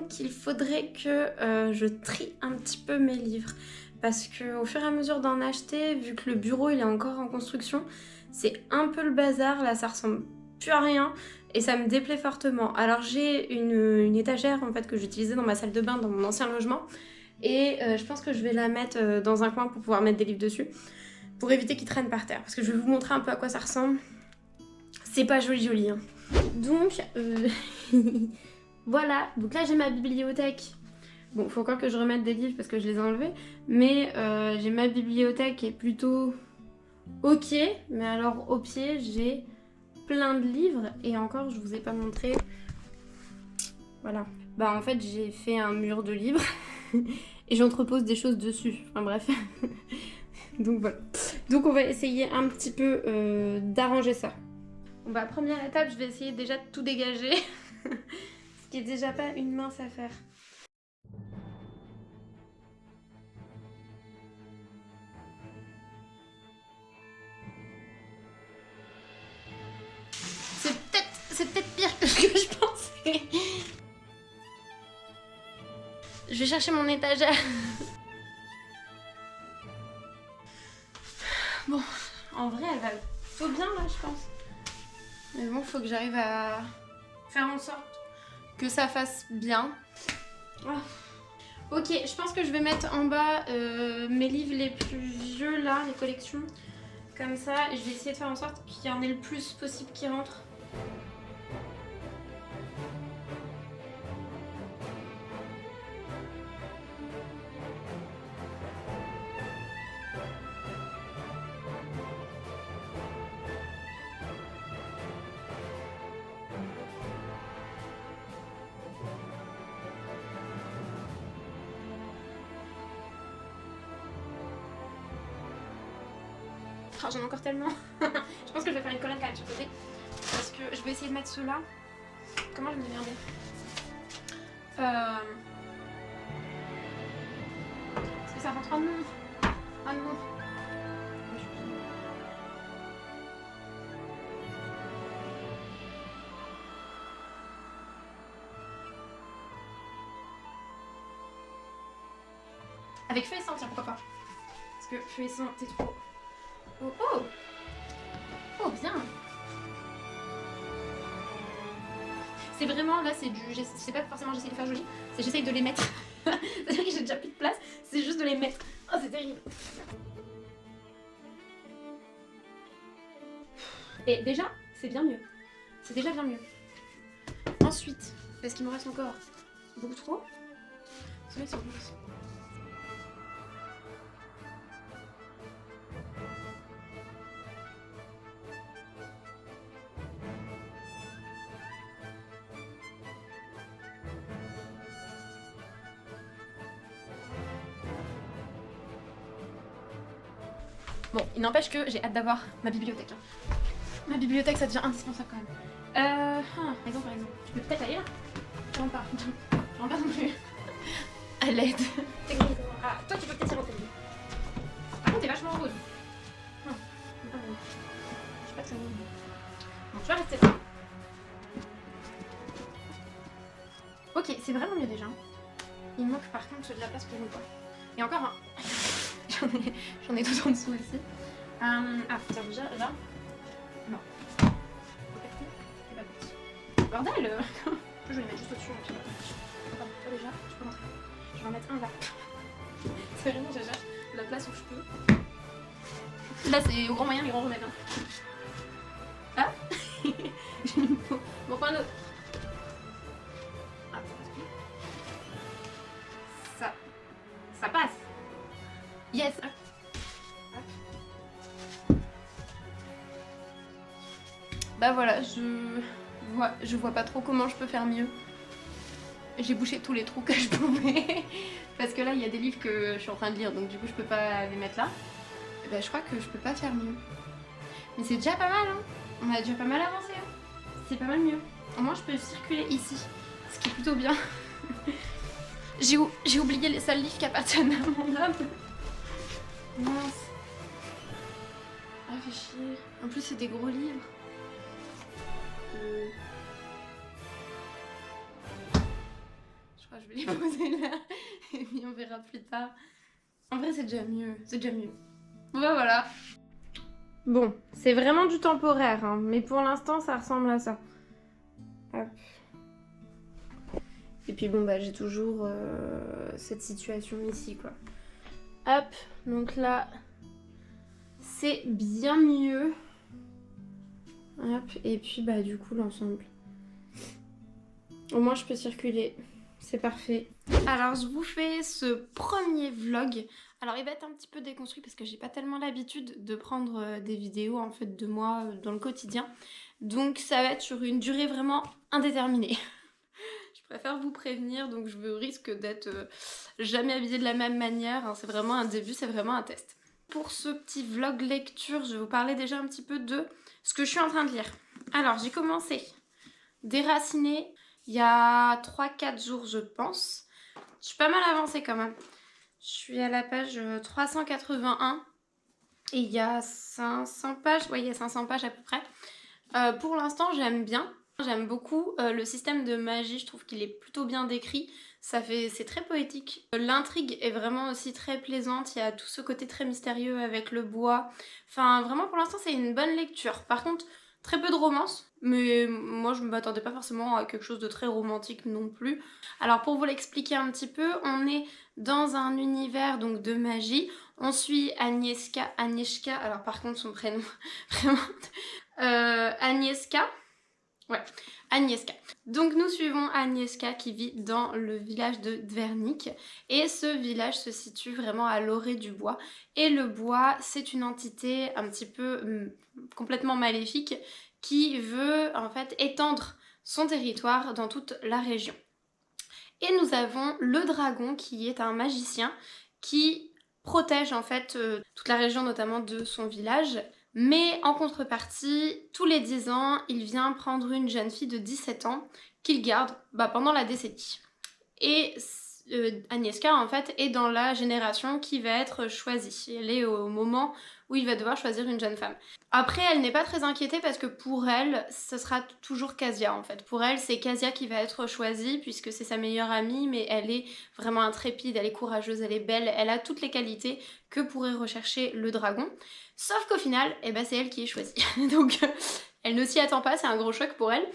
donc il faudrait que je trie un petit peu mes livres. Parce qu'au fur et à mesure d'en acheter, vu que le bureau il est encore en construction, c'est un peu le bazar, là ça ressemble plus à rien et ça me déplaît fortement. Alors j'ai une étagère en fait que j'utilisais dans ma salle de bain dans mon ancien logement et je pense que je vais la mettre dans un coin pour pouvoir mettre des livres dessus pour éviter qu'ils traînent par terre parce que je vais vous montrer un peu à quoi ça ressemble. C'est pas joli hein. Donc voilà, donc là j'ai ma bibliothèque. Bon, faut encore que je remette des livres parce que je les ai enlevés, mais j'ai ma bibliothèque qui est plutôt ok, mais alors au pied j'ai plein de livres et encore je vous ai pas montré. Voilà. Bah en fait j'ai fait un mur de livres et j'entrepose des choses dessus. Enfin bref. Donc voilà. Donc on va essayer un petit peu d'arranger ça. Bon bah première étape, je vais essayer déjà de tout dégager. Ce qui est déjà pas une mince affaire. C'est peut-être pire que ce que je pensais. Je vais chercher mon étagère. Bon, en vrai, elle va plutôt bien là, je pense. Mais bon, faut que j'arrive à faire en sorte que ça fasse bien. Ah. Ok, je pense que je vais mettre en bas mes livres les plus vieux là, les collections. Comme ça, et je vais essayer de faire en sorte qu'il y en ait le plus possible qui rentrent. Oh, j'en ai encore tellement. Je pense que je vais faire une colonne quand même sur le côté. Parce que je vais essayer de mettre ceux-là. Comment je vais me démerder Est-ce que ça rentre? Oh non. Oh non. Avec feu et sang, tiens, pourquoi pas. Parce que feu et sang, t'es trop... Oh, oh. Oh, bien. C'est vraiment, là, c'est du... C'est pas forcément j'essaye de faire joli, c'est j'essaye de les mettre. C'est-à-dire que j'ai déjà plus de place, c'est juste de les mettre. Oh, c'est terrible. Et déjà, c'est bien mieux. C'est déjà bien mieux. Ensuite, parce qu'il me reste encore beaucoup trop, se mettre sur le pouce. Bon, il n'empêche que j'ai hâte d'avoir ma bibliothèque. Hein. Ma bibliothèque, ça devient indispensable quand même. Par exemple, tu peux peut-être aller là. Je rentre pas. Je rentre pas non plus. À l'aide. Ah, toi, tu peux peut-être y rentrer. Par contre, t'es vachement rose. Non, pas rose. Je suis pas très rose. Bon, tu vas rester là. Ok, c'est vraiment mieux déjà. Il me manque par contre de la place pour une fois. Et encore, hein. J'en ai tout en dessous aussi. Ah, tiens, déjà, là. Non. C'est pas petit. Bordel. Je vais les mettre juste au-dessus. Attends, toi déjà, tu peux rentrer. Je vais en mettre un là. C'est vraiment, je cherche la place où je peux. Là, c'est au grand moyen, les grands remèdes. Hein. Ah. J'ai mis mon point d'autre. Ah, ça passe. Yes. Bah voilà, je vois pas trop comment je peux faire mieux. J'ai bouché tous les trous que je pouvais. Parce que là, il y a des livres que je suis en train de lire, donc du coup, je peux pas les mettre là. Et bah, je crois que je peux pas faire mieux. Mais c'est déjà pas mal, hein. On a déjà pas mal avancé, hein. C'est pas mal mieux. Au moins, je peux circuler ici, ce qui est plutôt bien. J'ai oublié les sales livres qui appartiennent à mon homme. Mince. Ah, fait chier. En plus, c'est des gros livres. Je crois je vais les poser là et puis on verra plus tard. En vrai c'est déjà mieux, c'est déjà mieux. Bon bah voilà. Bon, c'est vraiment du temporaire, hein, mais pour l'instant ça ressemble à ça. Hop. Et puis bon bah j'ai toujours cette situation ici quoi. Hop, donc là c'est bien mieux. Hop, et puis bah du coup l'ensemble. Au moins je peux circuler, c'est parfait. Alors je vous fais ce premier vlog. Alors il va être un petit peu déconstruit parce que j'ai pas tellement l'habitude de prendre des vidéos en fait de moi dans le quotidien. Donc ça va être sur une durée vraiment indéterminée. Je préfère vous prévenir, donc je risque d'être jamais habillée de la même manière. Hein. C'est vraiment un début, c'est vraiment un test. Pour ce petit vlog lecture, je vais vous parler déjà un petit peu de ce que je suis en train de lire. Alors j'ai commencé Déraciné il y a 3-4 jours je pense. Je suis pas mal avancée quand même. Je suis à la page 381 et il y a 500 pages, ouais il y a 500 pages à peu près. Pour l'instant j'aime bien, j'aime beaucoup le système de magie, je trouve qu'il est plutôt bien décrit, c'est très poétique. L'intrigue est vraiment aussi très plaisante, il y a tout ce côté très mystérieux avec le bois. Enfin vraiment pour l'instant c'est une bonne lecture. Par contre très peu de romance, mais moi je ne m'attendais pas forcément à quelque chose de très romantique non plus. Alors pour vous l'expliquer un petit peu, on est dans un univers donc de magie. On suit Agnieszka, alors par contre son prénom, vraiment... Agnieszka. Ouais, Agnieszka. Donc nous suivons Agnieszka qui vit dans le village de Dvernik. Et ce village se situe vraiment à l'orée du bois. Et le bois, c'est une entité un petit peu complètement maléfique qui veut en fait étendre son territoire dans toute la région. Et nous avons le dragon qui est un magicien qui protège en fait toute la région notamment de son village. Mais en contrepartie, tous les 10 ans, il vient prendre une jeune fille de 17 ans qu'il garde pendant la décennie. Et Agnieszka en fait est dans la génération qui va être choisie. Elle est au moment où il va devoir choisir une jeune femme. Après elle n'est pas très inquiétée parce que pour elle ce sera toujours Kasia en fait. Pour elle c'est Kasia qui va être choisie puisque c'est sa meilleure amie, mais elle est vraiment intrépide, elle est courageuse, elle est belle, elle a toutes les qualités que pourrait rechercher le dragon. Sauf qu'au final, c'est elle qui est choisie. Donc elle ne s'y attend pas, c'est un gros choc pour elle.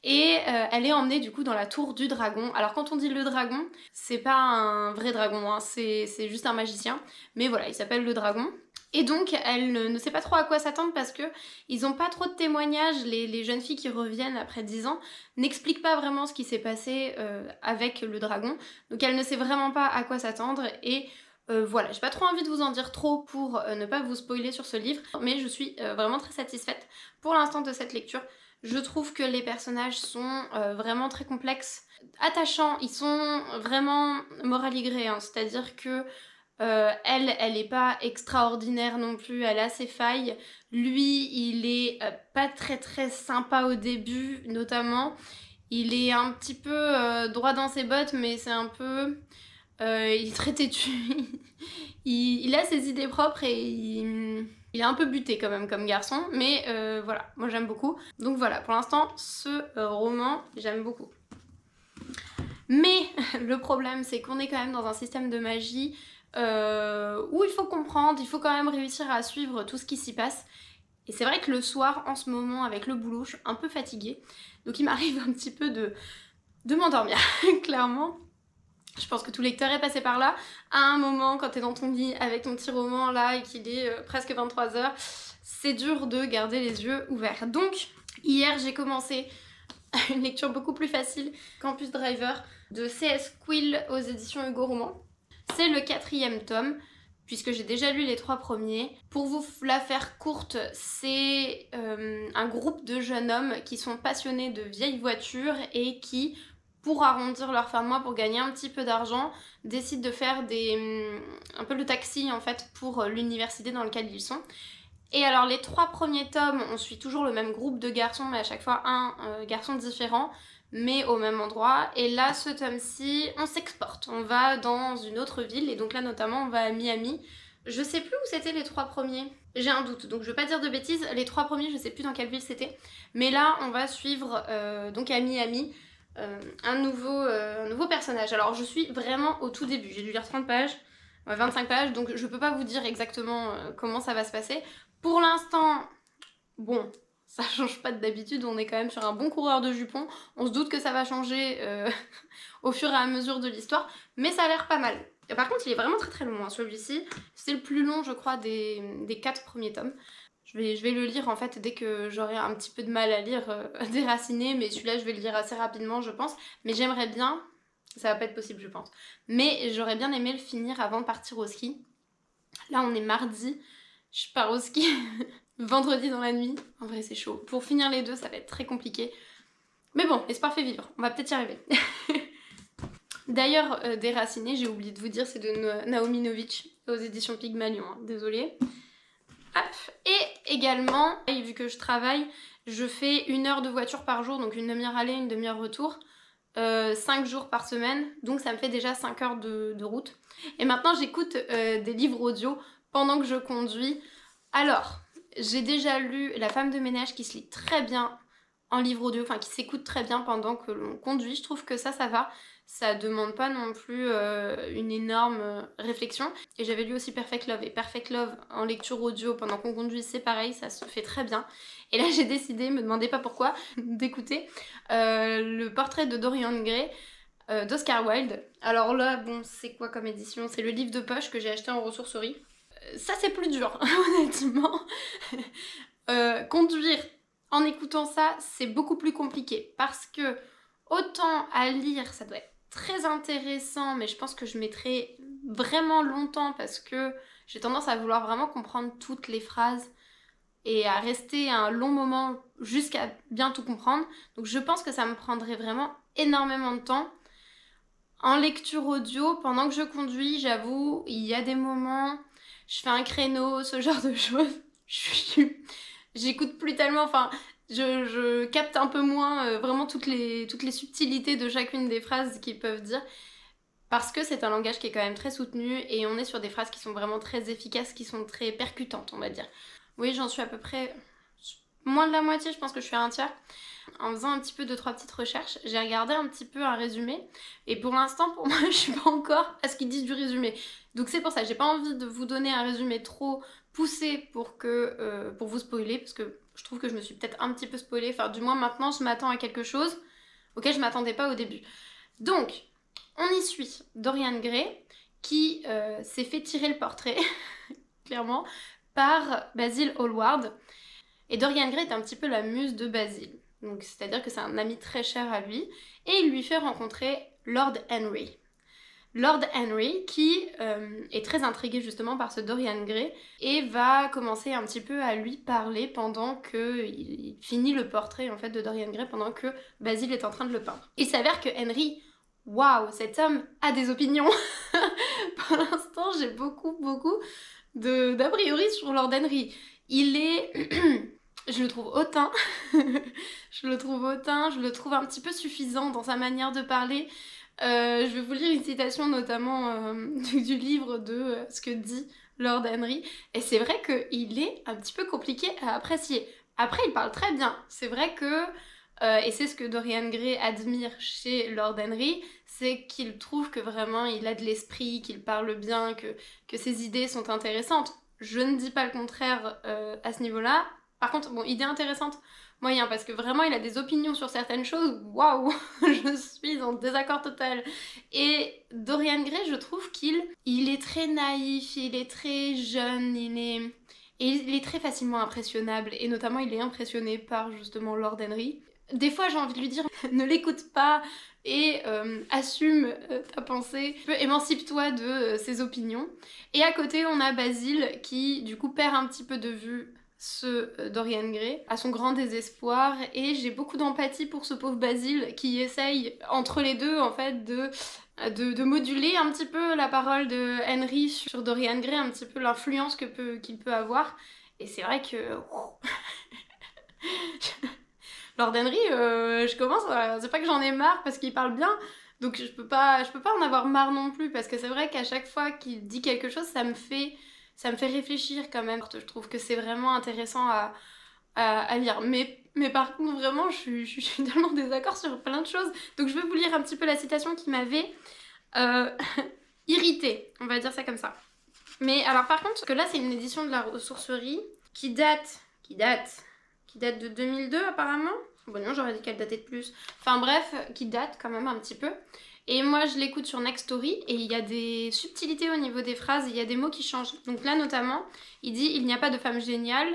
Et elle est emmenée du coup dans la tour du dragon. Alors quand on dit le dragon, c'est pas un vrai dragon, hein, c'est juste un magicien. Mais voilà, il s'appelle le dragon. Et donc elle ne sait pas trop à quoi s'attendre parce que ils ont pas trop de témoignages. Les jeunes filles qui reviennent après 10 ans n'expliquent pas vraiment ce qui s'est passé avec le dragon. Donc elle ne sait vraiment pas à quoi s'attendre et... voilà, j'ai pas trop envie de vous en dire trop pour ne pas vous spoiler sur ce livre, mais je suis vraiment très satisfaite pour l'instant de cette lecture. Je trouve que les personnages sont vraiment très complexes, attachants, ils sont vraiment moraligrés, hein, c'est-à-dire que elle est pas extraordinaire non plus, elle a ses failles. Lui, il est pas très sympa au début, notamment. Il est un petit peu droit dans ses bottes, mais c'est un peu... il est très têtu, il a ses idées propres et il est un peu buté quand même comme garçon, mais voilà, moi j'aime beaucoup. Donc voilà, pour l'instant, ce roman, j'aime beaucoup. Mais le problème, c'est qu'on est quand même dans un système de magie où il faut comprendre, il faut quand même réussir à suivre tout ce qui s'y passe. Et c'est vrai que le soir, en ce moment, avec le boulot, je suis un peu fatiguée. Donc il m'arrive un petit peu de m'endormir, clairement. Je pense que tout lecteur est passé par là. À un moment, quand t'es dans ton lit avec ton petit roman là et qu'il est presque 23h, c'est dur de garder les yeux ouverts. Donc, hier, j'ai commencé une lecture beaucoup plus facile, Campus Driver, de C.S. Quill aux éditions Hugo Roman. C'est le 4e tome, puisque j'ai déjà lu les 3 premiers. Pour vous la faire courte, c'est un groupe de jeunes hommes qui sont passionnés de vieilles voitures et qui... pour arrondir leur fin de mois, pour gagner un petit peu d'argent, décident de faire un peu le taxi en fait pour l'université dans laquelle ils sont. Et alors les 3 premiers tomes, on suit toujours le même groupe de garçons, mais à chaque fois un garçon différent, mais au même endroit. Et là, ce tome-ci, on s'exporte, on va dans une autre ville, et donc là notamment on va à Miami. Je sais plus où c'était les 3 premiers, j'ai un doute, donc je vais pas dire de bêtises, les 3 premiers je sais plus dans quelle ville c'était. Mais là on va suivre donc à Miami, un nouveau personnage. Alors je suis vraiment au tout début, j'ai dû lire 30 pages, 25 pages, donc je peux pas vous dire exactement comment ça va se passer. Pour l'instant, bon, ça change pas d'habitude, on est quand même sur un bon coureur de jupons, on se doute que ça va changer au fur et à mesure de l'histoire, mais ça a l'air pas mal. Et par contre, il est vraiment très très long, hein, celui-ci. C'est le plus long, je crois, des 4 premiers tomes. Je vais le lire en fait dès que j'aurai un petit peu de mal à lire Déraciné, mais celui-là je vais le lire assez rapidement je pense. Mais j'aimerais bien, ça va pas être possible je pense, mais j'aurais bien aimé le finir avant de partir au ski. Là on est mardi, je pars au ski vendredi dans la nuit, en vrai c'est chaud. Pour finir les deux ça va être très compliqué. Mais bon, l'espoir fait vivre, on va peut-être y arriver. D'ailleurs, Déraciné, j'ai oublié de vous dire, c'est de Naomi Novich aux éditions Pygmalion, hein, désolée. Hop. Et également, vu que je travaille, je fais 1 heure de voiture par jour, donc une demi-heure aller, une demi-heure retour, 5 jours par semaine, donc ça me fait déjà 5 heures de route. Et maintenant j'écoute des livres audio pendant que je conduis. Alors, j'ai déjà lu La femme de ménage qui se lit très bien en livre audio, enfin qui s'écoute très bien pendant que l'on conduit, je trouve que ça va. Ça demande pas non plus une énorme réflexion. Et j'avais lu aussi Perfect Love. Et Perfect Love en lecture audio pendant qu'on conduit, c'est pareil, ça se fait très bien. Et là j'ai décidé, me demandez pas pourquoi, d'écouter le portrait de Dorian Gray d'Oscar Wilde. Alors là, bon, c'est quoi comme édition? C'est le livre de poche que j'ai acheté en ressourcerie. Ça c'est plus dur, honnêtement. Conduire en écoutant ça, c'est beaucoup plus compliqué. Parce que autant à lire, ça doit être très intéressant, mais je pense que je mettrai vraiment longtemps parce que j'ai tendance à vouloir vraiment comprendre toutes les phrases et à rester un long moment jusqu'à bien tout comprendre. Donc je pense que ça me prendrait vraiment énormément de temps. En lecture audio, pendant que je conduis, j'avoue, il y a des moments, je fais un créneau, ce genre de choses. J'écoute plus tellement, enfin, je capte un peu moins vraiment toutes les subtilités de chacune des phrases qu'ils peuvent dire. Parce que c'est un langage qui est quand même très soutenu et on est sur des phrases qui sont vraiment très efficaces, qui sont très percutantes, on va dire. Oui, j'en suis à peu près moins de la moitié, je pense que je suis à un tiers. En faisant un petit peu 2-3 petites recherches, j'ai regardé un petit peu un résumé et pour l'instant, pour moi, je suis pas encore à ce qu'ils disent du résumé. Donc c'est pour ça, j'ai pas envie de vous donner un résumé trop poussé pour vous spoiler, parce que je trouve que je me suis peut-être un petit peu spoilée, enfin du moins maintenant je m'attends à quelque chose auquel je m'attendais pas au début. Donc, on y suit Dorian Gray qui s'est fait tirer le portrait, clairement, par Basil Hallward. Et Dorian Gray est un petit peu la muse de Basil. Donc c'est-à-dire que c'est un ami très cher à lui, et il lui fait rencontrer Lord Henry. Lord Henry qui est très intrigué justement par ce Dorian Gray et va commencer un petit peu à lui parler pendant qu'il finit le portrait en fait de Dorian Gray pendant que Basil est en train de le peindre. Il s'avère que Henry, waouh, cet homme a des opinions. Pour l'instant j'ai beaucoup d'a priori sur Lord Henry. Il est... Je le trouve hautain, je le trouve un petit peu suffisant dans sa manière de parler. Je vais vous lire une citation notamment du livre de ce que dit Lord Henry. Et c'est vrai qu'il est un petit peu compliqué à apprécier. Après, il parle très bien. C'est vrai que, et c'est ce que Dorian Gray admire chez Lord Henry, c'est qu'il trouve que vraiment il a de l'esprit, qu'il parle bien, que ses idées sont intéressantes. Je ne dis pas le contraire à ce niveau-là. Par contre, bon, idée intéressante, moyen, parce que vraiment il a des opinions sur certaines choses, waouh, je suis en désaccord total. Et Dorian Gray, je trouve qu'il est très naïf, il est très jeune, il est très facilement impressionnable, et notamment il est impressionné par justement Lord Henry. Des fois j'ai envie de lui dire, ne l'écoute pas, et assume ta pensée, émancipe-toi de ses opinions. Et à côté on a Basil qui du coup perd un petit peu de vue ce Dorian Gray, à son grand désespoir, et j'ai beaucoup d'empathie pour ce pauvre Basil qui essaye entre les deux en fait de moduler un petit peu la parole de Henry sur Dorian Gray, un petit peu l'influence qu'il peut avoir. Et c'est vrai que Lord Henry, je commence c'est pas que j'en ai marre parce qu'il parle bien, donc je peux pas en avoir marre non plus, parce que c'est vrai qu'à chaque fois qu'il dit quelque chose, ça me fait réfléchir quand même. Je trouve que c'est vraiment intéressant à lire. Mais par contre, vraiment, je suis tellement en désaccord sur plein de choses. Donc je vais vous lire un petit peu la citation qui m'avait irritée, on va dire ça comme ça. Mais alors par contre, que là c'est une édition de la ressourcerie qui date de 2002 apparemment. Bon non, j'aurais dit qu'elle datait de plus. Enfin bref, qui date quand même un petit peu. Et moi je l'écoute sur Nextory et il y a des subtilités au niveau des phrases, il y a des mots qui changent. Donc là notamment, il dit il n'y a pas de femme géniale.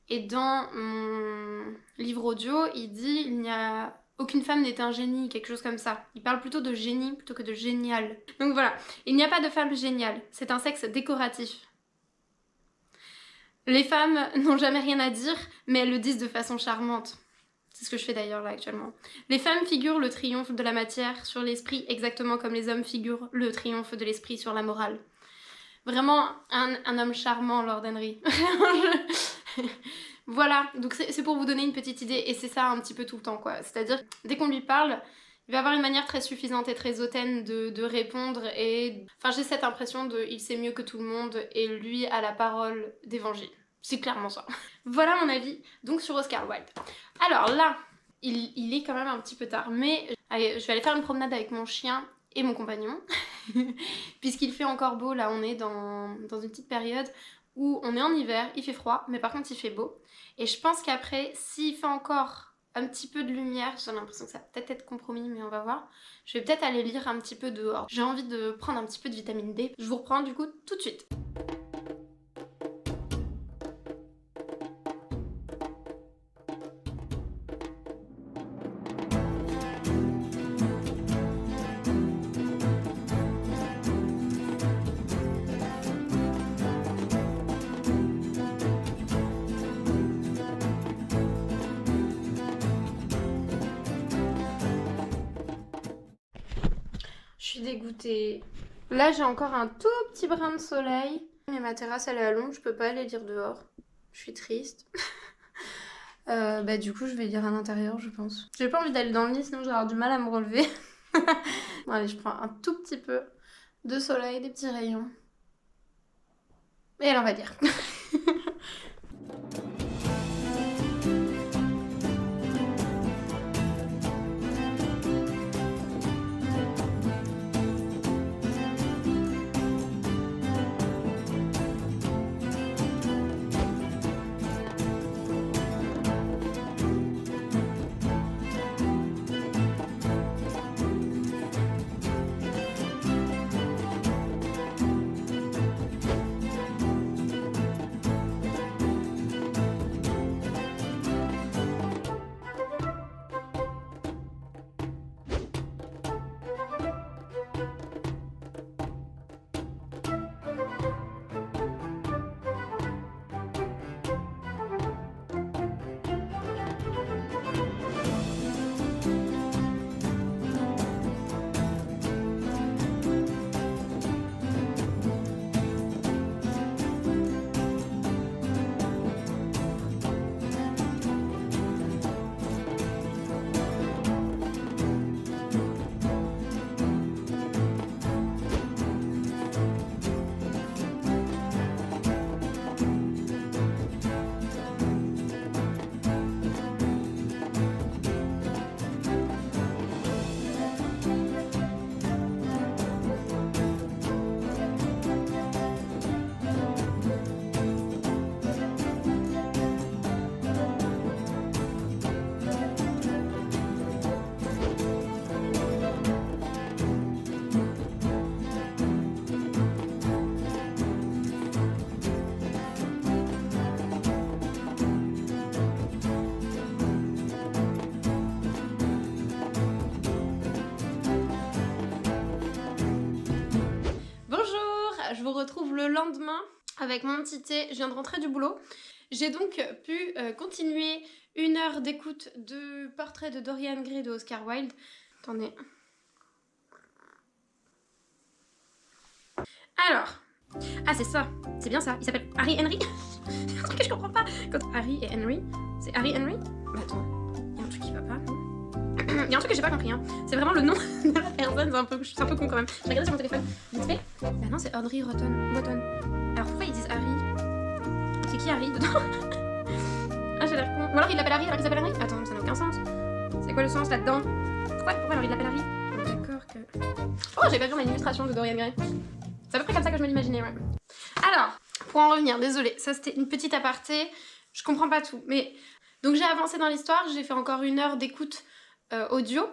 Et dans mon livre audio, il dit il n'y a aucune femme n'est un génie, quelque chose comme ça. Il parle plutôt de génie plutôt que de génial. Donc voilà, il n'y a pas de femme géniale, c'est un sexe décoratif. Les femmes n'ont jamais rien à dire, mais elles le disent de façon charmante. C'est ce que je fais d'ailleurs là actuellement. Les femmes figurent le triomphe de la matière sur l'esprit, exactement comme les hommes figurent le triomphe de l'esprit sur la morale. Vraiment un homme charmant, Lord Henry. Voilà, donc c'est pour vous donner une petite idée, et c'est ça un petit peu tout le temps quoi. C'est-à-dire, dès qu'on lui parle, il va avoir une manière très suffisante et très hautaine de répondre, et enfin j'ai cette impression de il sait mieux que tout le monde et lui a la parole d'évangile. C'est clairement ça. Voilà mon avis donc sur Oscar Wilde. Alors là, il est quand même un petit peu tard, mais allez, je vais aller faire une promenade avec mon chien et mon compagnon puisqu'il fait encore beau. Là on est dans une petite période où on est en hiver, il fait froid, mais par contre il fait beau. Et je pense qu'après, s'il fait encore un petit peu de lumière, j'ai l'impression que ça va peut-être être compromis, mais on va voir. Je vais peut-être aller lire un petit peu dehors. J'ai envie de prendre un petit peu de vitamine D. Je vous reprends du coup tout de suite. Je suis dégoûtée. Là j'ai encore un tout petit brin de soleil. Mais ma terrasse elle est à l'ombre, je peux pas aller lire dehors. Je suis triste. Bah du coup je vais lire à l'intérieur je pense. J'ai pas envie d'aller dans le lit sinon je vais avoir du mal à me relever. Bon allez, je prends un tout petit peu de soleil, des petits rayons. Et alors on va lire. Je vous retrouve le lendemain avec mon petit thé. Je viens de rentrer du boulot. J'ai donc pu continuer une heure d'écoute de Portrait de Dorian Gray de Oscar Wilde. Attendez. Alors. Ah c'est ça. C'est bien ça. Il s'appelle Harry Henry. C'est un truc que je comprends pas. Quand Harry et Henry. C'est Harry Henry. Bah attends. Il y a un truc qui va pas. Il y a un truc que j'ai pas compris, hein. C'est vraiment le nom de la personne, c'est un peu con quand même. J'ai regardé sur mon téléphone, vite fait. Bah non, c'est Audrey Wotton. Alors pourquoi ils disent Harry? C'est qui Harry dedans? Ah, j'ai l'air con. Ou alors il l'appelle Harry alors qu'il s'appelle Henry. Attends, ça n'a aucun sens. C'est quoi le sens là-dedans? Pourquoi alors il l'appelle Harry? D'accord que... Oh, j'ai pas vu mon illustration de Dorian Gray. C'est à peu près comme ça que je me l'imaginais, ouais. Alors, pour en revenir, désolée, ça c'était une petite aparté, je comprends pas tout, mais... Donc j'ai avancé dans l'histoire, j'ai fait encore 1 heure d'écoute audio,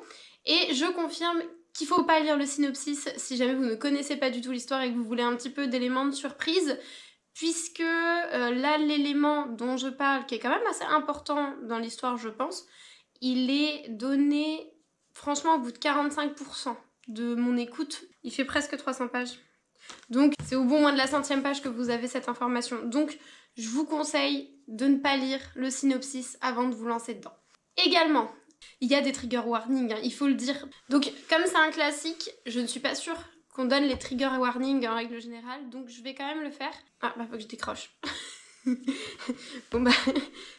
et je confirme qu'il faut pas lire le synopsis si jamais vous ne connaissez pas du tout l'histoire et que vous voulez un petit peu d'éléments de surprise, puisque là, l'élément dont je parle, qui est quand même assez important dans l'histoire, je pense, il est donné, franchement, au bout de 45% de mon écoute. Il fait presque 300 pages. Donc, c'est au bon moins de la 100e page que vous avez cette information. Donc, je vous conseille de ne pas lire le synopsis avant de vous lancer dedans. Également, il y a des trigger warnings, hein, il faut le dire. Donc, comme c'est un classique, je ne suis pas sûre qu'on donne les trigger warnings en règle générale, donc je vais quand même le faire. Ah, bah faut que je décroche. Bon bah,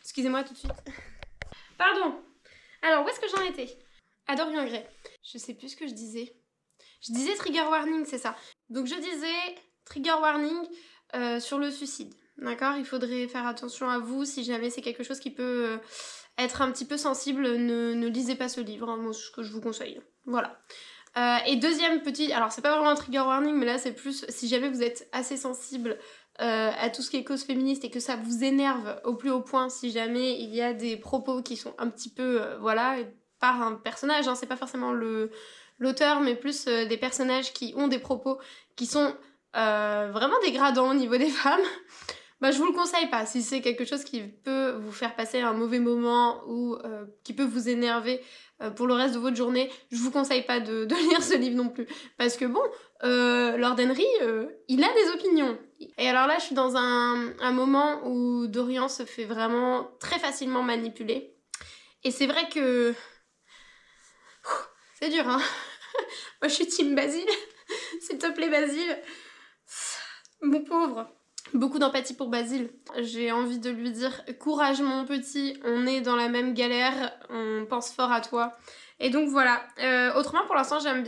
excusez-moi tout de suite. Pardon. Alors, où est-ce que j'en étais? À Dorian Gray. Je sais plus ce que je disais. Je disais trigger warning, c'est ça. Donc je disais trigger warning sur le suicide. D'accord? Il faudrait faire attention à vous si jamais c'est quelque chose qui peut être un petit peu sensible. Ne lisez pas ce livre, hein, moi, c'est ce que je vous conseille. Voilà. Et deuxième petit, alors c'est pas vraiment un trigger warning, mais là c'est plus si jamais vous êtes assez sensible à tout ce qui est cause féministe et que ça vous énerve au plus haut point, si jamais il y a des propos qui sont un petit peu, voilà, par un personnage, hein, c'est pas forcément l'auteur, mais plus des personnages qui ont des propos qui sont vraiment dégradants au niveau des femmes, bah je vous le conseille pas. Si c'est quelque chose qui peut vous faire passer un mauvais moment ou qui peut vous énerver pour le reste de votre journée, je vous conseille pas de lire ce livre non plus. Parce que bon, Lord Henry, il a des opinions. Et alors là, je suis dans un moment où Dorian se fait vraiment très facilement manipuler. Et c'est vrai que... C'est dur, hein. Moi, je suis team Basile. S'il te plaît, Basile. Mon pauvre. Beaucoup d'empathie pour Basile. J'ai envie de lui dire courage mon petit, on est dans la même galère, on pense fort à toi. Et donc voilà. Autrement pour l'instant j'aime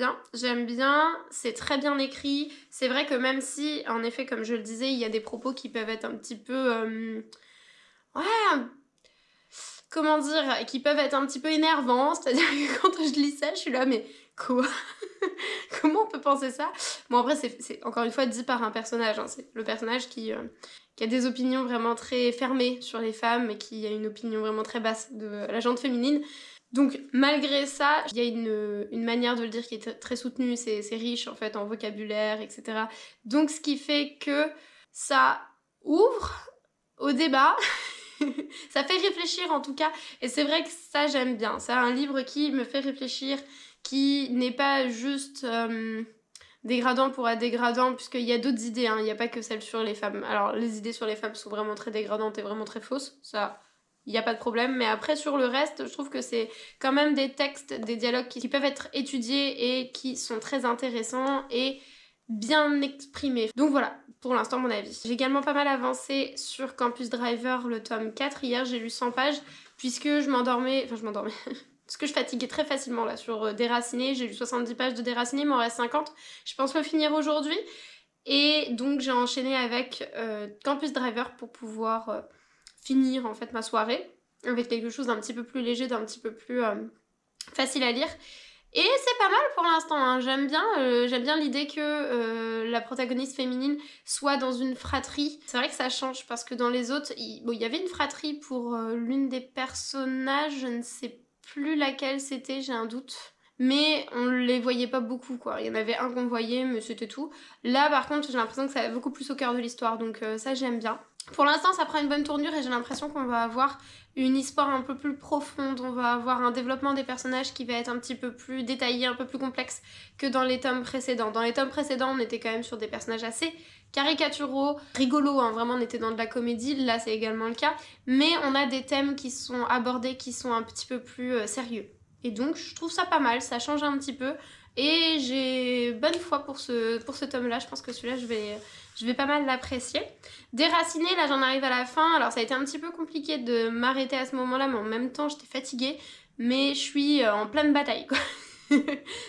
bien, c'est très bien écrit. C'est vrai que même si en effet comme je le disais il y a des propos qui peuvent être un petit peu ouais, comment dire, qui peuvent être un petit peu énervants, c'est-à-dire que quand je lis ça je suis là mais quoi? Comment on peut penser ça? Bon après c'est encore une fois dit par un personnage, hein. C'est le personnage qui a des opinions vraiment très fermées sur les femmes et qui a une opinion vraiment très basse de la gente féminine. Donc malgré ça, il y a une manière de le dire qui est très soutenue, c'est riche en fait en vocabulaire, etc. Donc ce qui fait que ça ouvre au débat, ça fait réfléchir en tout cas, et c'est vrai que ça j'aime bien. C'est un livre qui me fait réfléchir, qui n'est pas juste dégradant pour être dégradant, puisqu'il y a d'autres idées, hein. Il n'y a pas que celles sur les femmes. Alors les idées sur les femmes sont vraiment très dégradantes et vraiment très fausses, ça, il n'y a pas de problème, mais après sur le reste, je trouve que c'est quand même des textes, des dialogues qui peuvent être étudiés et qui sont très intéressants et bien exprimés. Donc voilà, pour l'instant mon avis. J'ai également pas mal avancé sur Campus Driver, le tome 4, hier j'ai lu 100 pages, puisque je m'endormais, parce que je fatiguais très facilement là sur Déraciné, j'ai lu 70 pages de Déraciné, il m'en reste 50, je pense le finir aujourd'hui, et donc j'ai enchaîné avec Campus Driver pour pouvoir finir en fait ma soirée, avec quelque chose d'un petit peu plus léger, d'un petit peu plus facile à lire. Et c'est pas mal pour l'instant, hein. J'aime bien l'idée que la protagoniste féminine soit dans une fratrie. C'est vrai que ça change parce que dans les autres, il y avait une fratrie pour l'une des personnages, je ne sais plus laquelle c'était, j'ai un doute. Mais on les voyait pas beaucoup quoi, il y en avait un qu'on voyait mais c'était tout. Là par contre j'ai l'impression que ça va beaucoup plus au cœur de l'histoire, donc ça j'aime bien. Pour l'instant ça prend une bonne tournure et j'ai l'impression qu'on va avoir une histoire un peu plus profonde, on va avoir un développement des personnages qui va être un petit peu plus détaillé, un peu plus complexe que dans les tomes précédents. Dans les tomes précédents on était quand même sur des personnages assez caricaturaux, rigolos, hein, vraiment on était dans de la comédie, là c'est également le cas, mais on a des thèmes qui sont abordés qui sont un petit peu plus sérieux. Et donc je trouve ça pas mal, ça change un petit peu et j'ai bonne foi pour ce tome-là, je pense que celui-là je vais pas mal l'apprécier. Déraciné, là j'en arrive à la fin, alors ça a été un petit peu compliqué de m'arrêter à ce moment-là, mais en même temps j'étais fatiguée, mais je suis en pleine bataille quoi.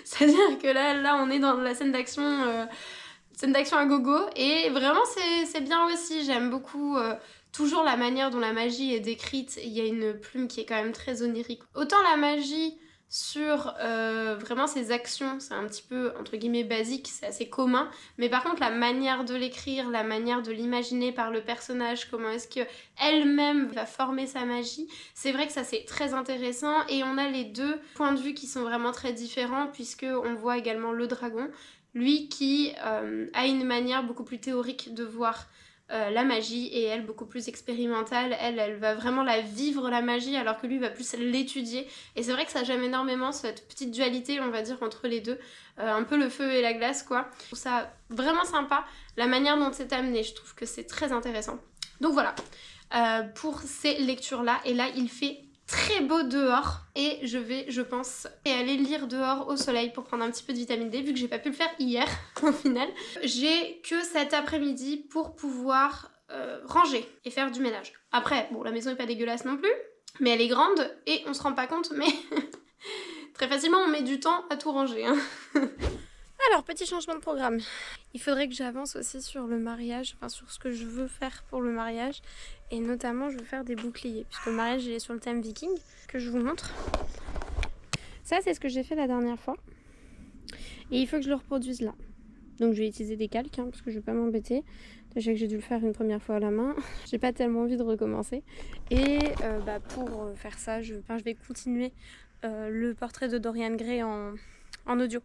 C'est-à-dire que là on est dans la scène d'action à gogo et vraiment c'est bien aussi, j'aime beaucoup toujours la manière dont la magie est décrite, il y a une plume qui est quand même très onirique. Autant la magie sur vraiment ses actions, c'est un petit peu entre guillemets basique, c'est assez commun, mais par contre la manière de l'écrire, la manière de l'imaginer par le personnage, comment est-ce que elle-même va former sa magie, c'est vrai que ça c'est très intéressant et on a les deux points de vue qui sont vraiment très différents puisque on voit également le dragon, lui qui a une manière beaucoup plus théorique de voir la magie et elle beaucoup plus expérimentale, elle va vraiment la vivre la magie alors que lui va plus l'étudier et c'est vrai que ça j'aime énormément cette petite dualité on va dire entre les deux, un peu le feu et la glace quoi. Je trouve ça vraiment sympa, la manière dont c'est amené, je trouve que c'est très intéressant. Donc voilà, pour ces lectures là et là il fait très beau dehors et je vais, je pense, aller lire dehors au soleil pour prendre un petit peu de vitamine D vu que j'ai pas pu le faire hier au final. J'ai que cet après-midi pour pouvoir ranger et faire du ménage. Après, bon, la maison est pas dégueulasse non plus, mais elle est grande et on se rend pas compte, mais très facilement on met du temps à tout ranger. Hein. Alors, petit changement de programme. Il faudrait que j'avance aussi sur le mariage, enfin sur ce que je veux faire pour le mariage. Et notamment, je veux faire des boucliers, puisque le mariage il est sur le thème viking, que je vous montre. Ça, c'est ce que j'ai fait la dernière fois. Et il faut que je le reproduise là. Donc je vais utiliser des calques, hein, parce que je vais pas m'embêter. Déjà que j'ai dû le faire une première fois à la main. J'ai pas tellement envie de recommencer. Et pour faire ça, je vais continuer le portrait de Dorian Gray en audio.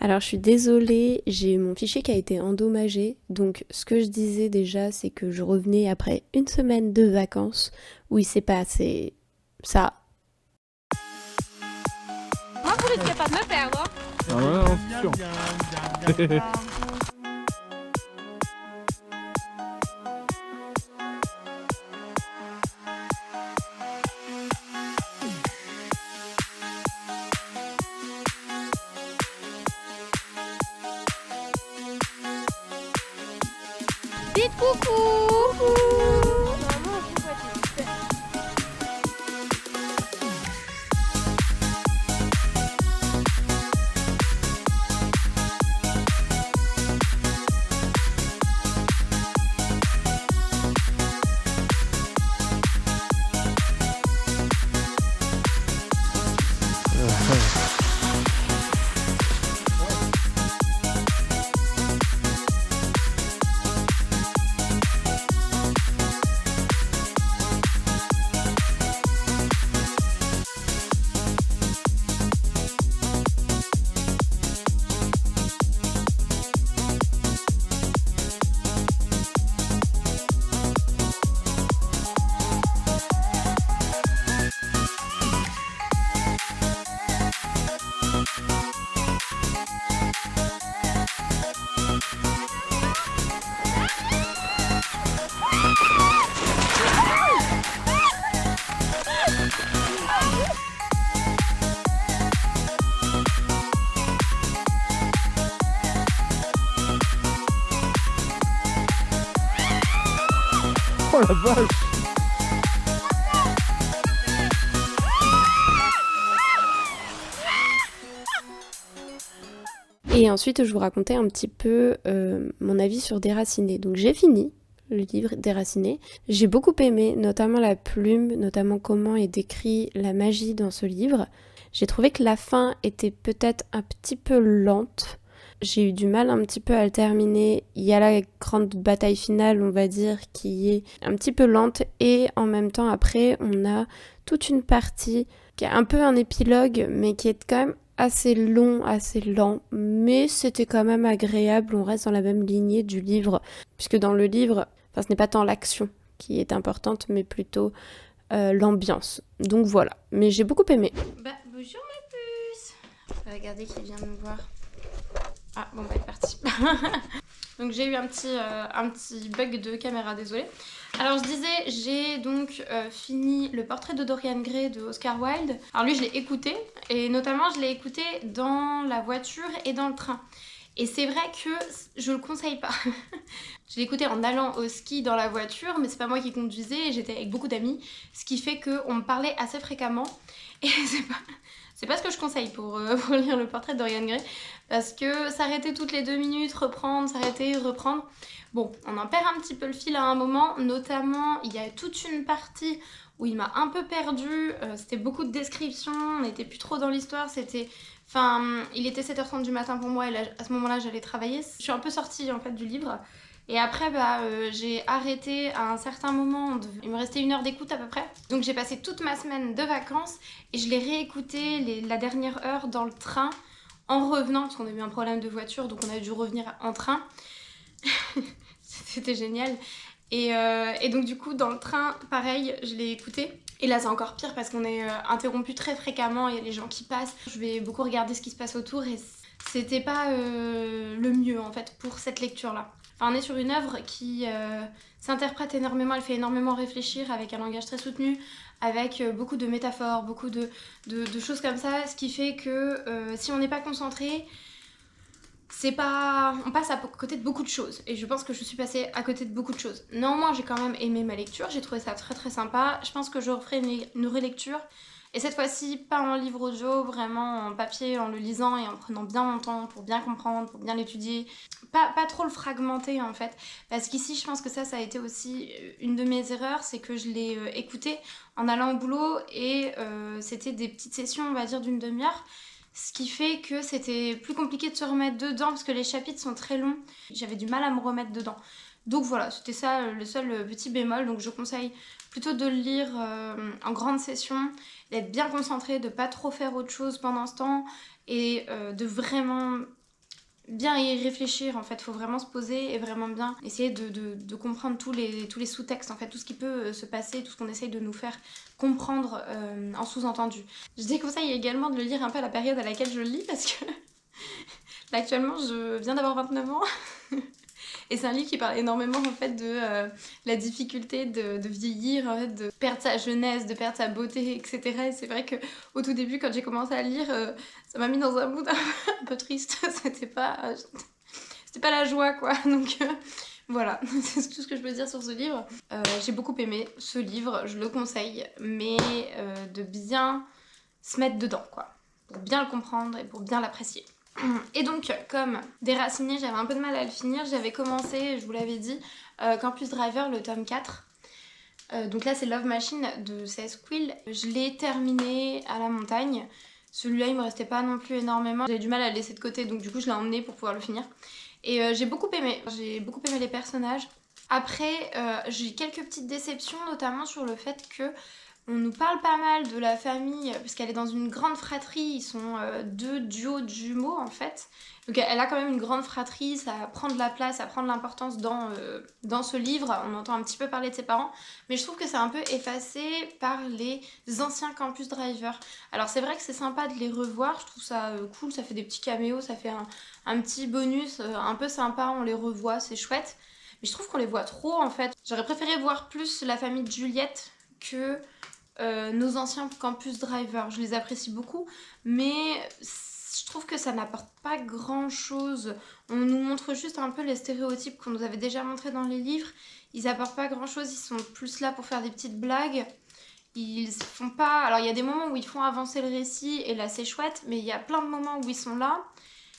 Alors je suis désolée, j'ai mon fichier qui a été endommagé, donc ce que je disais déjà c'est que je revenais après une semaine de vacances où il s'est passé ça. Moi vous risquez pas de me perdre. Ah ouais, non, c'est sûr. Dites coucou. la vache. Et ensuite, je vous racontais un petit peu mon avis sur Déraciné. Donc j'ai fini le livre Déraciné. J'ai beaucoup aimé, notamment la plume, notamment comment est décrit la magie dans ce livre. J'ai trouvé que la fin était peut-être un petit peu lente. J'ai eu du mal un petit peu à le terminer. Il y a la grande bataille finale, on va dire, qui est un petit peu lente. Et en même temps, après, on a toute une partie qui est un peu un épilogue, mais qui est quand même assez long, assez lent. Mais c'était quand même agréable. On reste dans la même lignée du livre. Puisque dans le livre, ce n'est pas tant l'action qui est importante, mais plutôt l'ambiance. Donc voilà. Mais j'ai beaucoup aimé. Bah, bonjour ma puce. Regardez qui vient me voir. Ah, bon, bah, elle est partie. Donc j'ai eu un petit bug de caméra, désolée. Alors je disais, j'ai donc fini Le portrait de Dorian Gray de Oscar Wilde. Alors lui, je l'ai écouté, et notamment je l'ai écouté dans la voiture et dans le train. Et c'est vrai que je le conseille pas. Je l'ai écouté en allant au ski dans la voiture, mais c'est pas moi qui conduisais, j'étais avec beaucoup d'amis, ce qui fait qu'on me parlait assez fréquemment. Et c'est pas ce que je conseille pour lire Le portrait de Dorian Gray, parce que s'arrêter toutes les 2 minutes, reprendre, s'arrêter, reprendre, bon, on en perd un petit peu le fil à un moment, notamment il y a toute une partie où il m'a un peu perdue, c'était beaucoup de descriptions, on n'était plus trop dans l'histoire, il était 7h30 du matin pour moi, et là, à ce moment-là j'allais travailler, je suis un peu sortie en fait du livre. Et après, j'ai arrêté à un certain moment, il me restait 1 heure d'écoute à peu près. Donc j'ai passé toute ma semaine de vacances et je l'ai réécouté la dernière heure dans le train en revenant, parce qu'on a eu un problème de voiture, donc on a dû revenir en train. C'était génial. Et donc du coup, dans le train, pareil, je l'ai écouté. Et là, c'est encore pire parce qu'on est interrompu très fréquemment, il y a les gens qui passent. Je vais beaucoup regarder ce qui se passe autour et c'était pas le mieux en fait pour cette lecture-là. Enfin, on est sur une œuvre qui s'interprète énormément, elle fait énormément réfléchir avec un langage très soutenu, avec beaucoup de métaphores, beaucoup de choses comme ça, ce qui fait que si on n'est pas concentré, on passe à côté de beaucoup de choses. Et je pense que je suis passée à côté de beaucoup de choses. Néanmoins, j'ai quand même aimé ma lecture, j'ai trouvé ça très très sympa. Je pense que je referai une relecture. Et cette fois-ci, pas en livre audio, vraiment en papier, en le lisant et en prenant bien mon temps pour bien comprendre, pour bien l'étudier. Pas trop le fragmenter en fait. Parce qu'ici, je pense que ça a été aussi une de mes erreurs, c'est que je l'ai écouté en allant au boulot et c'était des petites sessions, on va dire, d'une demi-heure. Ce qui fait que c'était plus compliqué de se remettre dedans parce que les chapitres sont très longs. J'avais du mal à me remettre dedans. Donc voilà, c'était ça le seul petit bémol. Donc je conseille plutôt de le lire en grande session, d'être bien concentré, de pas trop faire autre chose pendant ce temps et de vraiment bien y réfléchir. En fait, faut vraiment se poser et vraiment bien essayer de comprendre tous les sous-textes, en fait, tout ce qui peut se passer, tout ce qu'on essaye de nous faire comprendre en sous-entendu. Je déconseille également de le lire un peu à la période à laquelle je le lis parce que là actuellement je viens d'avoir 29 ans et c'est un livre qui parle énormément en fait de la difficulté de vieillir, en fait, de perdre sa jeunesse, de perdre sa beauté, etc. Et c'est vrai que au tout début quand j'ai commencé à lire, ça m'a mis dans un mood un peu triste. C'était pas la joie quoi. Donc voilà, c'est tout ce que je peux dire sur ce livre. J'ai beaucoup aimé ce livre, je le conseille, mais de bien se mettre dedans quoi, pour bien le comprendre et pour bien l'apprécier. Et donc, comme Déraciné, j'avais un peu de mal à le finir, j'avais commencé, je vous l'avais dit, Campus Driver, le tome 4. Donc là, c'est Love Machine de C.S. Quill. Je l'ai terminé à la montagne. Celui-là, il me restait pas non plus énormément. J'avais du mal à le laisser de côté, donc du coup, je l'ai emmené pour pouvoir le finir. Et j'ai beaucoup aimé les personnages. Après, j'ai eu quelques petites déceptions, notamment sur le fait que on nous parle pas mal de la famille, puisqu'elle est dans une grande fratrie, ils sont 2 duos de jumeaux en fait. Donc elle a quand même une grande fratrie, ça prend de la place, ça prend de l'importance dans ce livre. On entend un petit peu parler de ses parents, mais je trouve que c'est un peu effacé par les anciens Campus Driver. Alors c'est vrai que c'est sympa de les revoir, je trouve ça cool, ça fait des petits caméos, ça fait un petit bonus un peu sympa, on les revoit, c'est chouette. Mais je trouve qu'on les voit trop en fait. J'aurais préféré voir plus la famille de Juliette que nos anciens Campus Driver. Je les apprécie beaucoup, mais je trouve que ça n'apporte pas grand chose. On nous montre juste un peu les stéréotypes qu'on nous avait déjà montrés dans les livres ils apportent pas grand chose, ils sont plus là pour faire des petites blagues. Ils font pas... Alors il y a des moments où ils font avancer le récit et là c'est chouette, mais il y a plein de moments où ils sont là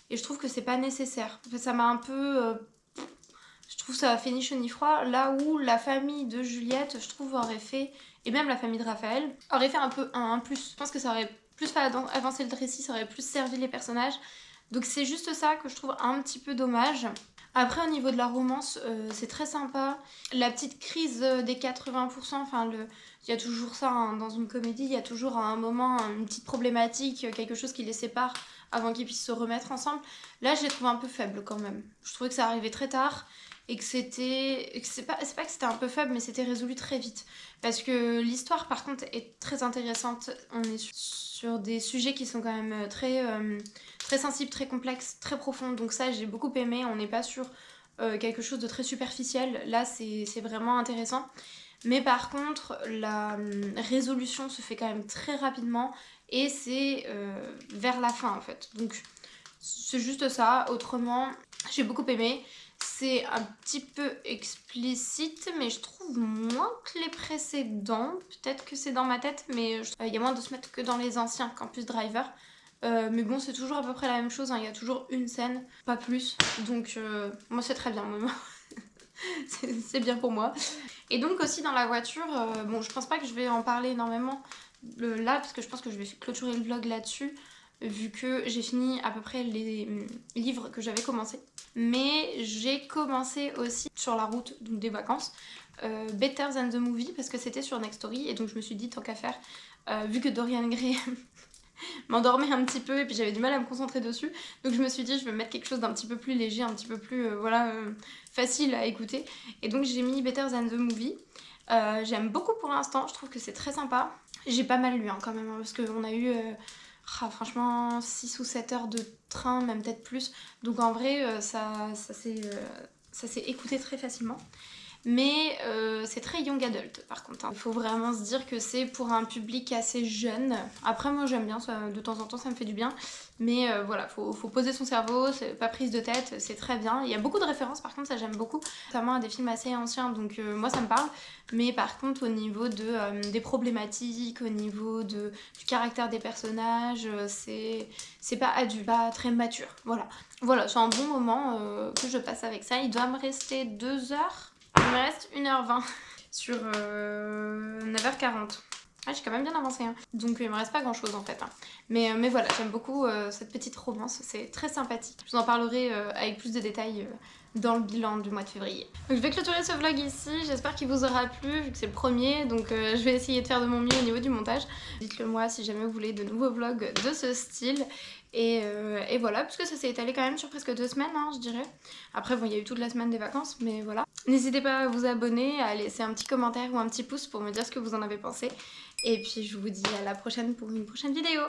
et je trouve que c'est pas nécessaire. En fait, ça m'a un peu... Je trouve ça a fait ni chaud ni froid, là où la famille de Juliette, je trouve, aurait fait, et même la famille de Raphaël, aurait fait un peu un plus. Je pense que ça aurait plus fait avancer le récit, ça aurait plus servi les personnages. Donc c'est juste ça que je trouve un petit peu dommage. Après, au niveau de la romance, c'est très sympa. La petite crise des 80%, enfin, il y a toujours ça hein, dans une comédie, il y a toujours à un moment une petite problématique, quelque chose qui les sépare avant qu'ils puissent se remettre ensemble. Là, je les trouve un peu faibles quand même. Je trouvais que ça arrivait très tard et que c'était... C'est pas que c'était un peu faible, mais c'était résolu très vite. Parce que l'histoire, par contre, est très intéressante. On est sur des sujets qui sont quand même très sensibles, très complexes, très profonds. Donc ça, j'ai beaucoup aimé. On n'est pas sur quelque chose de très superficiel. Là, c'est vraiment intéressant. Mais par contre, la résolution se fait quand même très rapidement. Et c'est vers la fin, en fait. Donc, c'est juste ça. Autrement, j'ai beaucoup aimé. C'est un petit peu explicite, mais je trouve moins que les précédents. Peut-être que c'est dans ma tête, mais il y a moins de se mettre que dans les anciens Campus Driver. Mais bon, c'est toujours à peu près la même chose, hein. Il y a toujours une scène, pas plus. Donc, moi, c'est très bien. C'est bien pour moi. Et donc aussi dans la voiture, bon, je pense pas que je vais en parler énormément là, parce que je pense que je vais clôturer le vlog là-dessus, vu que j'ai fini à peu près les livres que j'avais commencé. Mais j'ai commencé aussi sur la route donc des vacances, Better Than the Movie, parce que c'était sur Nextory, et donc je me suis dit tant qu'à faire, vu que Dorian Gray m'endormait un petit peu et puis j'avais du mal à me concentrer dessus, donc je me suis dit je vais mettre quelque chose d'un petit peu plus léger, un petit peu plus facile à écouter, et donc j'ai mis Better Than the Movie. J'aime beaucoup pour l'instant, je trouve que c'est très sympa. J'ai pas mal lu hein, quand même, hein, parce qu'on a eu franchement 6 ou 7 heures de train, même peut-être plus, donc en vrai ça s'est écouté très facilement. Mais c'est très young adult par contre, hein. Il faut vraiment se dire que c'est pour un public assez jeune. Après moi j'aime bien, ça, de temps en temps ça me fait du bien. Mais voilà, faut poser son cerveau, c'est pas prise de tête, c'est très bien. Il y a beaucoup de références par contre, ça j'aime beaucoup. Notamment à des films assez anciens, donc moi ça me parle. Mais par contre au niveau des problématiques, au niveau du caractère des personnages, c'est pas adulte, pas très mature. Voilà, c'est un bon moment que je passe avec ça. Il doit me rester 2 heures. Il me reste 1h20 sur 9h40. Ah, j'ai quand même bien avancé, hein. Donc il me reste pas grand chose en fait, hein. Mais voilà, j'aime beaucoup cette petite romance, c'est très sympathique. Je vous en parlerai avec plus de détails dans le bilan du mois de février. Donc je vais clôturer ce vlog ici, j'espère qu'il vous aura plu vu que c'est le premier, donc je vais essayer de faire de mon mieux au niveau du montage. Dites-le moi si jamais vous voulez de nouveaux vlogs de ce style. Et voilà, parce que ça s'est étalé quand même sur presque 2 semaines, hein, je dirais. Après, bon, il y a eu toute la semaine des vacances, mais voilà. N'hésitez pas à vous abonner, à laisser un petit commentaire ou un petit pouce pour me dire ce que vous en avez pensé. Et puis, je vous dis à la prochaine pour une prochaine vidéo.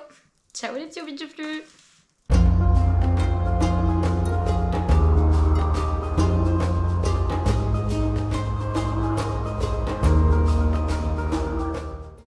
Ciao les petits flux.